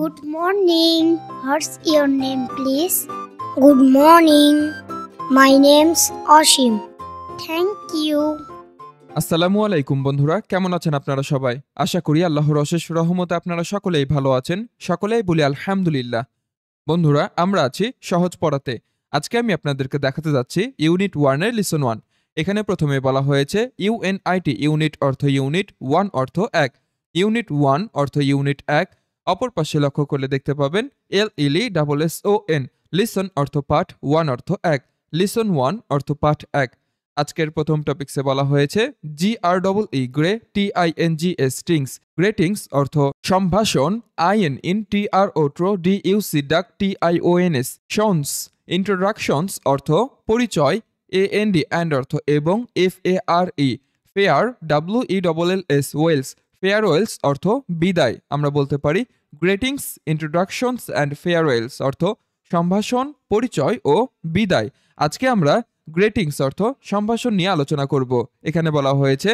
Good morning. What's your name, please? Good morning. My name's Ashim. Thank you. আসসালামু আলাইকুম বন্ধুরা, কেমন আছেন আপনারা সবাই? আশা করি আল্লাহর অশেষ রহমতে আপনারা সকলেই ভালো আছেন। সকলেই বলি আলহামদুলিল্লাহ। বন্ধুরা, আমরা আছি সহজ পড়াতে। আজকে আমি আপনাদেরকে দেখাতে যাচ্ছি ইউনিট 1 এর লিসন 1। এখানে প্রথমে বলা হয়েছে ইউএনআইটি, ইউনিট অর্থ ইউনিট, 1 অর্থ 1। ইউনিট 1 অর্থ ইউনিট 1। অপর পাশে লক্ষ্য করলে দেখতে পাবেন LESSON, লিসন অর্থ পাঠ, 1 অর্থ 1। লিসন 1 অর্থ পাঠ 1। আজকের প্রথম টপিকসে বলা হয়েছে GREE, grey, TINGS, stings. Greetings অর্থ সম্ভাষণ, INTRO, ট্রো, DUC, ডাক, TIONS, শনস। ইন্ট্রোডাকশনস অর্থ পরিচয়, AND, অ্যান্ড অর্থ এবং, FARE, fair, WELLS, Wales. Farewells অর্থ বিদায়। আমরা বলতে পারি গ্রেটিংস, ইন্ট্রোডাকশনস অ্যান্ড ফেয়ারওয়েলস অর্থ সম্ভাষণ, পরিচয় ও বিদায়। আজকে আমরা গ্রেটিংস অর্থ সম্ভাষণ নিয়ে আলোচনা করব। এখানে বলা হয়েছে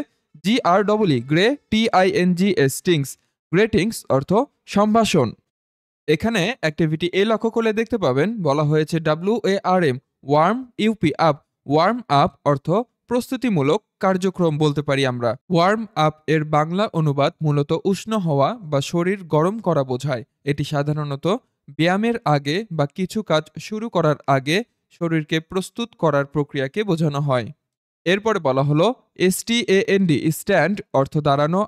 GREE, grey, TINGS, stings. Greetings অর্থ সম্ভাষণ। এখানে অ্যাক্টিভিটি এ লক্ষ্য করলে দেখতে পাবেন বলা হয়েছে WARM, warm, UP, up. Warm up অর্থ প্রস্তুতিমূলক কার্যক্রম বলতে পারি আমরা। ওয়ার্ম আপ এর বাংলা অনুবাদ মূলত উষ্ণ হওয়া বা শরীর গরম করা বোঝায়। এটি সাধারণত ব্যায়ামের আগে বা কিছু কাজ শুরু করার আগে শরীরকে প্রস্তুত করার প্রক্রিয়াকে বোঝানো হয়। এরপরে বলা হলো STAND, স্ট্যান্ড অর্থ দাঁড়ানো,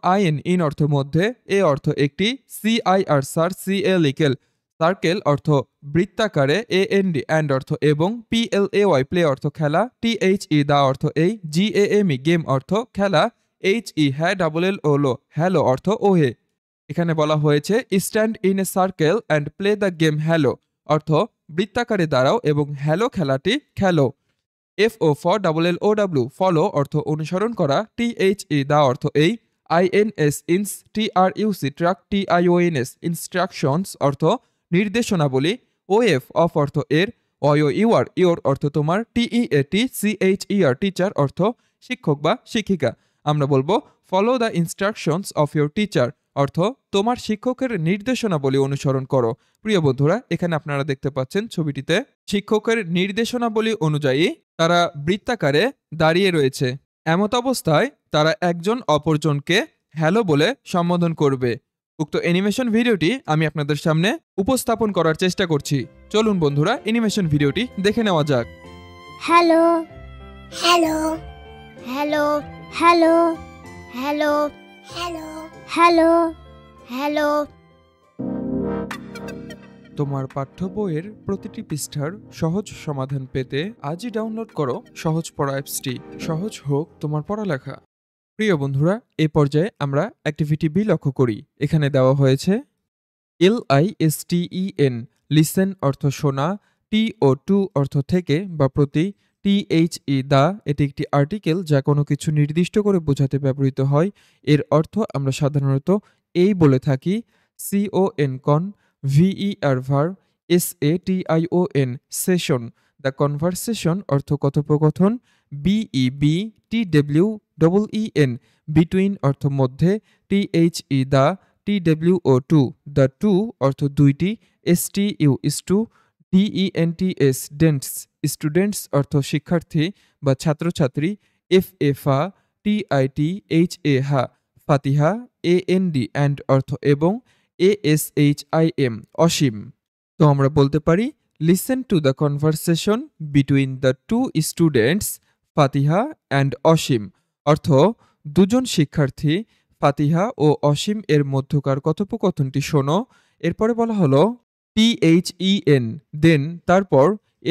ইন অর্থ মধ্যে, এ অর্থ একটি, CIR, সার, CLEL, সার্কেল অর্থ বৃত্তাকারে, AND, অ্যান্ড অর্থ এবং, PLAY, প্লে অর্থ খেলা, THE, দা অর্থ এই, GAME, গেম অর্থ খেলা, HE, হ্যাঁ, LLO, হ্যালো অর্থ ওহে। এখানে বলা হয়েছে stand in a circle and play the game hello অর্থ বৃত্তাকারে দাঁড়াও এবং হ্যালো খেলাটি খেলো। FO, ফর, LLOW, ফলো অর্থ অনুসরণ করা, THE, দা অর্থ এই, INS, ইনস, TRUC, ট্রাক, TIONS, ইনস্ট্রাকশনস অর্থ নির্দেশনাবলী, OF, অফ অর্থ এর, ইউর, ইওর অর্থ তোমার, TEAT, টিচার অর্থ শিক্ষক বা শিক্ষিকা। আমরা বলবো follow the instructions of your teacher অর্থ তোমার শিক্ষকের নির্দেশনাবলী অনুসরণ করো। প্রিয় বন্ধুরা, এখানে আপনারা দেখতে পাচ্ছেন ছবিটিতে শিক্ষকের নির্দেশনাবলী অনুযায়ী তারা বৃত্তাকারে দাঁড়িয়ে রয়েছে। এমত অবস্থায় তারা একজন অপরজনকে হ্যালো বলে সম্বোধন করবে। উক্ত অ্যানিমেশন ভিডিওটি আমি আপনাদের সামনে উপস্থাপন করার চেষ্টা করছি। চলুন বন্ধুরা, অ্যানিমেশন ভিডিওটি দেখে নেওয়া যাক। Hello. Hello. Hello. Hello. Hello. Hello. Hello. Hello. তোমার পাঠ্য বইয়ের প্রতিটি পৃষ্ঠার সহজ সমাধান পেতে আজই ডাউনলোড করো সহজ পড়া অ্যাপসটি। সহজ হোক তোমার পড়ালেখা। প্রিয় বন্ধুরা, এই পর্যায়ে আমরা অ্যাক্টিভিটি বি লক্ষ্য করি। এখানে দেওয়া হয়েছে LISTEN, লিসেন অর্থ শোনা, TO2 অর্থ থেকে বা প্রতি, THE, দা, এটি একটি আর্টিকেল যা কোনো কিছু নির্দিষ্ট করে বোঝাতে ব্যবহৃত হয়। এর অর্থ আমরা সাধারণত এই বলে থাকি। CON, কন, VER, ভার, SATION, সেশন, দ্য কনভারসেশন অর্থ কথোপকথন, BEB, TWEEN, বিটুইন অর্থ মধ্যে, THE, the, TWO2, the two অর্থ দুইটি, STU, stu, DENTS, dents, students অর্থ শিক্ষার্থী বা ছাত্রছাত্রী, FA, TITHA, হা, ফাতিহা, AND, অ্যান্ড অর্থ এবং, ASHIM, অসীম। তো আমরা বলতে পারি listen to the conversation between the two students Fatiha and Ashim অর্থ দুজন শিক্ষার্থী ফাতিহা ও অসীম এর মধ্যকার কথোপকথনটি শোনো। এরপরে বলা হলো THEN, দেন, তারপর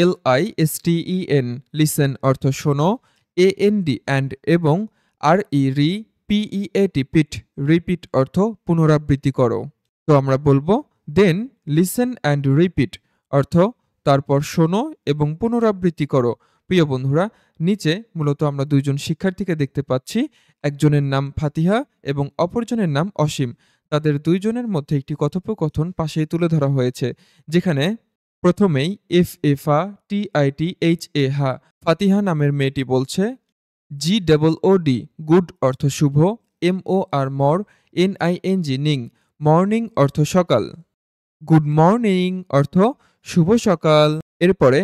LISTEN, লিসেন অর্থ শোনো, AND, অ্যান্ড এবং, RE, PEAT, পিট, রিপিট অর্থ পুনরাবৃত্তি করো। তো আমরা বলবো দেন লিসেন অ্যান্ড রিপিট অর্থ তারপর শোনো এবং পুনরাবৃত্তি করো। প্রিয় বন্ধুরা, নিচে মূলত আমরা দুইজন শিক্ষার্থীকে দেখতে পাচ্ছি। একজনের নাম ফাতিহা এবং অপরজনের নাম অসীম। তাদের দুইজনের মধ্যে একটি কথোপকথন পাশেই তুলে ধরা হয়েছে, যেখানে প্রথমেই FA, TITHA, হা, ফাতিহা নামের মেয়েটি বলছে GOOD, গুড অর্থ শুভ, MOR, MOR, NING, Ning, morning অর্থ সকাল। গুড মর্নিং অর্থ শুভ সকাল। এরপরে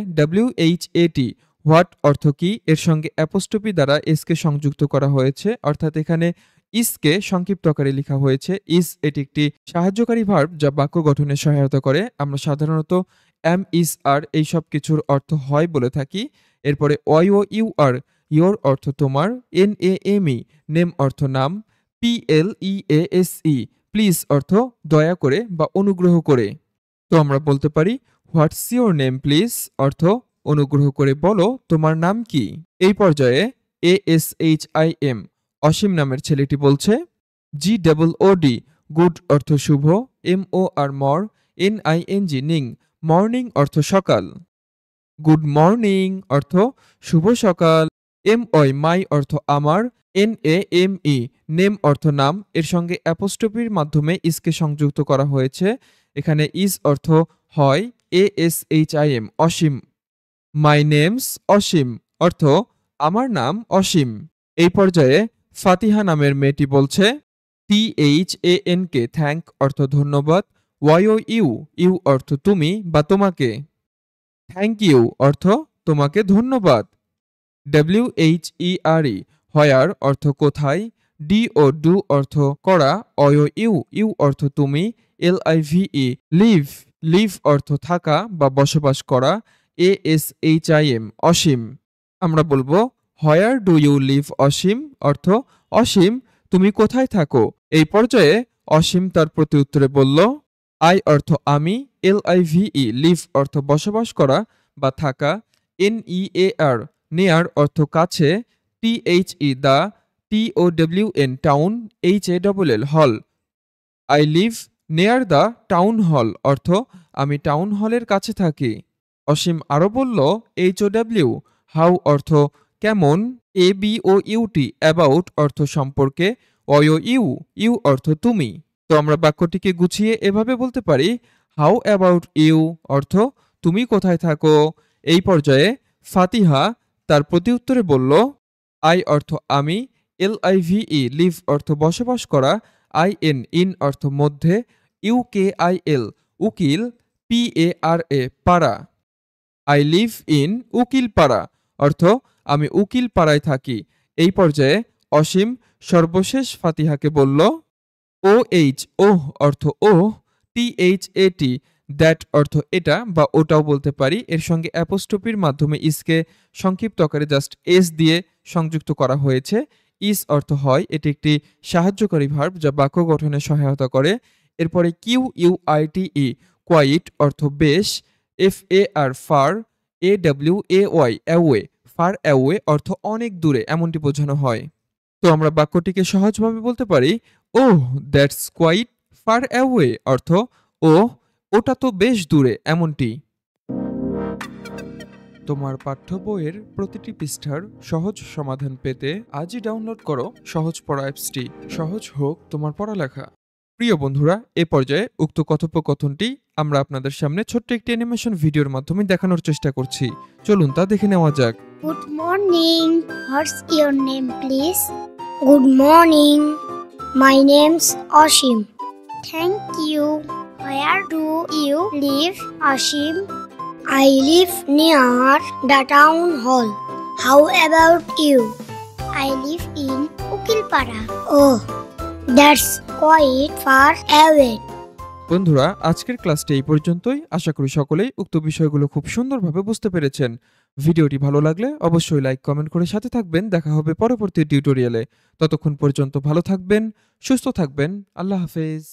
WHAT হোয়াট অর্থ কি, এর সঙ্গে অ্যাপোস্ট্রফি দ্বারা এসকে সংযুক্ত করা হয়েছে, অর্থাৎ এখানে ইসকে সংক্ষিপ্ত আকারে লেখা হয়েছে। ইস এটি একটি সাহায্যকারী ভার্ব যা বাক্য গঠনে সহায়তা করে। আমরা সাধারণত এম ইস আর এই সব কিছুর অর্থ হয় বলে থাকি। এরপরে Y O U R your অর্থ তোমার, NAME নেম অর্থ নাম, PLEASE প্লিজ অর্থ দয়া করে বা অনুগ্রহ করে। তো আমরা বলতে পারি হোয়াটস ইওর নেম প্লিজ অর্থ অনুগ্রহ করে বলো তোমার নাম কি। এই পর্যায়ে ASHIM অসীম নামের ছেলেটি বলছে GOOD গুড অর্থ শুভ, MOR মর, NING নিং মর্নিং অর্থ সকাল। গুড মর্নিং অর্থ শুভ সকাল। MOI মাই অর্থ আমার, NAME নেম অর্থ নাম, এর সঙ্গে অ্যাপোস্ট্রফির মাধ্যমে ইসকে সংযুক্ত করা হয়েছে। এখানে ইস অর্থ হয়, ASHIM অসীম। মাই নেমস অসীম অর্থ আমার নাম অসীম। এই পর্যায়ে ফাতিহা নামের মেয়েটি বলছে THANK থ্যাঙ্ক অর্থ ধন্যবাদ, YOU ইউ অর্থ তুমি বা তোমাকে, থ্যাংক ইউ অর্থ তোমাকে ধন্যবাদ। WHERE হোয়ার অর্থ কোথায়, DO অর্থ করা, ইউ অর্থ তুমি, LIVE লিভ লিভ অর্থ থাকা বা বসবাস করা, ASHIM অসীম। আমরা বলবো হোয়ার ডু ইউ লিভ অসীম অর্থ অসীম তুমি কোথায় থাকো। এই পর্যায়ে অসীম তার প্রতি উত্তরে বলল আই অর্থ আমি, LIVE লিভ অর্থ বসবাস করা বা থাকা, NEAR নেয়ার অর্থ কাছে, THE the, TOWN town, HALL hall. I live near the town hall অর্থ আমি টাউন হলের কাছে থাকি। অসীম আরও বলল HOW হাউ অর্থ কেমন, ABOUT অ্যাবাউট অর্থ সম্পর্কে, OYOU ইউ অর্থ তুমি। তো আমরা বাক্যটিকে গুছিয়ে এভাবে বলতে পারি হাউ অ্যাবাউট ইউ অর্থ তুমি কোথায় থাকো। এই পর্যায়ে ফাতিহা তার প্রতি উত্তরে বলল আই অর্থ আমি, LIVE লিভ অর্থ বসবাস করা, IN অর্থ মধ্যে, UKIL উকিল, PARA পাড়া। আই লিভ ইন উকিল পাড়া অর্থ আমি উকিল পাড়ায় থাকি। এই পর্যায়ে অসীম সর্বশেষ ফাতিহাকে বলল OH ওহ অর্থ ওহ, THAT দ্যাট অর্থ এটা বা ওটাও বলতে পারি। এর সঙ্গে অ্যাপোস্ট্রফির মাধ্যমে ইসকে সংক্ষিপ্ত আকারে জাস্ট এস দিয়ে সংযুক্ত করা হয়েছে। ইস অর্থ হয়, এটি একটি সাহায্যকারী ভার্ব যা বাক্য গঠনে সহায়তা করে। এরপরে QUITE কোয়াইট অর্থ বেশ, FAR far, AWAY away far away অর্থ অনেক দূরে এমনটি বোঝানো হয়। তো আমরা বাক্যটিকে সহজভাবে বলতে পারি ওহ দ্যাটস কোয়াইট ফার অ্যাওয়ে অর্থ ওহ ওটা তো বেশ দূরে এমনটি। তোমার পাঠ্য বইয়ের প্রতিটি পৃষ্ঠার সহজ সমাধান পেতে আজই ডাউনলোড করো সহজ পড়া অ্যাপসটি। সহজ হোক তোমার পড়ালেখা। প্রিয় বন্ধুরা, এ পর্যায়ে উক্ত কথোপকথনটি আমরা আপনাদের সামনে ছোট্ট একটি অ্যানিমেশন ভিডিওর মাধ্যমে দেখানোর চেষ্টা করছি। চলুন তা দেখে নেওয়া যাক। Good morning. What's your name, please? Good morning. My name's Ashim. Thank you. Where do you live, Ashim? I live near the town hall. How about you? I live in Ukilpara. Oh, that's quite far away. বন্ধুরা, আজকের ক্লাসটি এই পর্যন্তই। আশা করি সকলেই উক্ত বিষয়গুলো খুব সুন্দরভাবে বুঝতে পেরেছেন। ভিডিওটি ভালো লাগলে অবশ্যই লাইক কমেন্ট করে সাথে থাকবেন। দেখা হবে পরবর্তী টিউটোরিয়ালে। ততক্ষণ পর্যন্ত ভালো থাকবেন, সুস্থ থাকবেন। আল্লাহ হাফেজ।